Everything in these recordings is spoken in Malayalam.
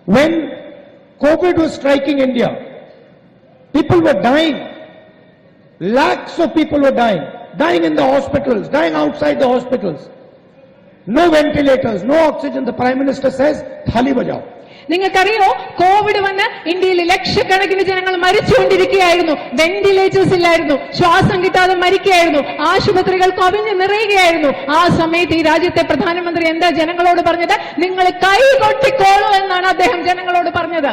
When COVID was striking India, people were dying. Lakhs of people were dying in the hospitals, dying outside the hospitals. No ventilators, no oxygen. The Prime Minister says, "Thali bajao." നിങ്ങൾക്കറിയോ, കോവിഡ് വന്ന് ഇന്ത്യയിൽ ലക്ഷക്കണക്കിന് ജനങ്ങൾ മരിച്ചുകൊണ്ടിരിക്കുകയായിരുന്നു. വെന്റിലേറ്റേഴ്സ് ഇല്ലായിരുന്നു, ശ്വാസം കിട്ടാതെ മരിക്കുകയായിരുന്നു, ആശുപത്രികൾ കവിഞ്ഞു നിറയുകയായിരുന്നു. ആ സമയത്ത് ഈ രാജ്യത്തെ പ്രധാനമന്ത്രി എന്താ ജനങ്ങളോട് പറഞ്ഞത്? നിങ്ങൾ കൈകൊട്ടിക്കോളൂ എന്നാണ് അദ്ദേഹം ജനങ്ങളോട് പറഞ്ഞത്.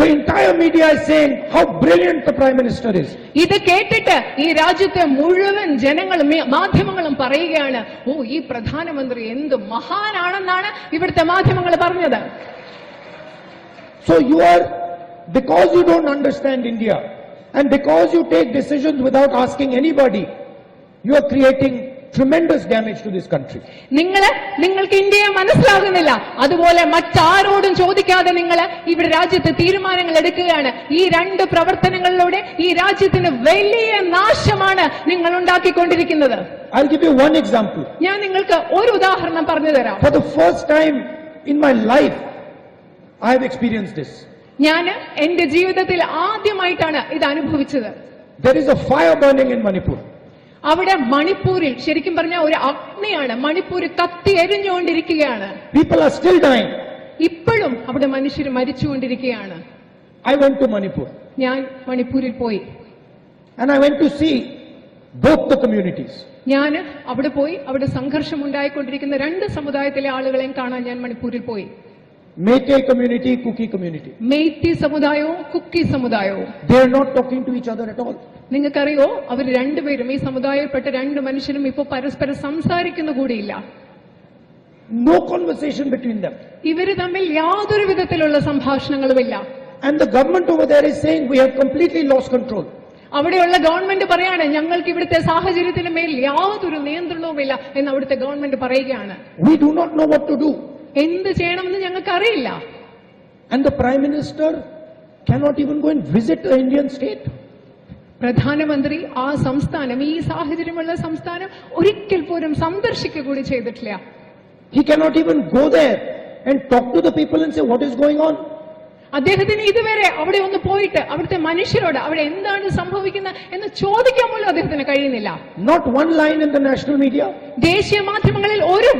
The entire media is saying how brilliant the Prime Minister is. ഇത് കേട്ടിട്ട് ഈ രാജ്യത്തെ മുഴുവൻ ജനങ്ങളും മാധ്യമങ്ങളും പറയുകയാണ്, ഓ, ഈ പ്രധാനമന്ത്രി എന്ത് മഹാനാണെന്നാണ് ഇവിടുത്തെ മാധ്യമങ്ങൾ പറഞ്ഞത്. So you are, because you don't understand India and because you take decisions without asking anybody, you are creating tremendous damage to this country. നിങ്ങൾക്ക് ഇന്ത്യയെ മനസ്സിലാകുന്നില്ല, അതുപോലെ മറ്റാരോടും ചോദിക്കാതെ നിങ്ങൾ ഇവിടെ രാജ്യത്ത് തീരുമാനങ്ങൾ എടുക്കുകയാണ്. ഈ രണ്ട് പ്രവർത്തനങ്ങളിലൂടെ ഈ രാജ്യത്തിന് വലിയ നാശമാണ് നിങ്ങൾ ഉണ്ടാക്കിക്കൊണ്ടിരിക്കുന്നത്. I'll give you one example. ഞാൻ നിങ്ങൾക്ക് ഒരു ഉദാഹരണം പറഞ്ഞു തരാം. For the first time in my life, I have experienced this. ഞാൻ എന്റെ ജീവിതത്തിൽ ആദ്യമായിട്ടാണ് ഇത് അനുഭവിച്ചത്. There is a fire burning in Manipur. അവിടെ മണിപ്പൂരിൽ ശരിക്കും പറഞ്ഞ ഒരു അഗ്നിയാണ്. മണിപ്പൂർ കത്തി എരിഞ്ഞുകൊണ്ടിരിക്കുകയാണ്. People are still dying. ഇപ്പോഴും അവിടെ മനുഷ്യർ മരിച്ചുകൊണ്ടിരിക്കുകയാണ്. I went to Manipur. ഞാൻ മണിപ്പൂരിൽ പോയി. And I went to see both the communities. ഞാൻ അവിടെ പോയി. അവിടെ സംഘർഷം ഉണ്ടായിക്കൊണ്ടിരിക്കുന്ന രണ്ട് സമുദായത്തിലെ ആളുകളെയും കാണാൻ ഞാൻ മണിപ്പൂരിൽ പോയി. Meitei community, Kuki community. Meitei സമുദായവും Kuki സമുദായവും. They are not talking to each other at all. നിങ്ങൾക്കറിയോ, അവർ രണ്ടുപേരും, ഈ സമുദായത്തിൽപ്പെട്ട രണ്ട് മനുഷ്യരും ഇപ്പോൾ പരസ്പരം സംസാരിക്കുന്ന കൂടിയില്ല. No conversation between them. ഇവര് തമ്മിൽ യാതൊരു വിധത്തിലുള്ള സംഭാഷണങ്ങളുമില്ല. And the government over there is saying we have completely lost control. അവിടെയുള്ള ഗവൺമെന്റ് പറയാണ്, ഞങ്ങൾക്ക് ഇവിടുത്തെ സാഹചര്യത്തിന് മേൽ യാതൊരു നിയന്ത്രണവുമില്ല എന്ന് അവിടുത്തെ ഗവൺമെന്റ് പറയുകയാണ്. We do not know what to do. എന്ത് ചെയ്യണമെന്ന് ഞങ്ങൾക്ക് അറിയില്ല. And the Prime Minister cannot even go and visit the Indian state. പ്രധാനമന്ത്രി ആ സംസ്ഥാനം, ഈ സാഹചര്യമുള്ള സംസ്ഥാനം ഒരിക്കൽ പോലും സന്ദർശിക്കുക കൂടി ചെയ്തിട്ടില്ല. He cannot even go there and talk to the people and say what is going on. അദ്ദേഹത്തിന് ഇതുവരെ അവിടെ ഒന്ന് പോയിട്ട് അവിടുത്തെ മനുഷ്യരോട് അവിടെ എന്താണ് സംഭവിക്കുന്നത് എന്ന് ചോദിക്കാൻ പോലും അദ്ദേഹത്തിന് കഴിയുന്നില്ല. Not one line in the national media. ദേശീയ മാധ്യമങ്ങളിൽ ഒരു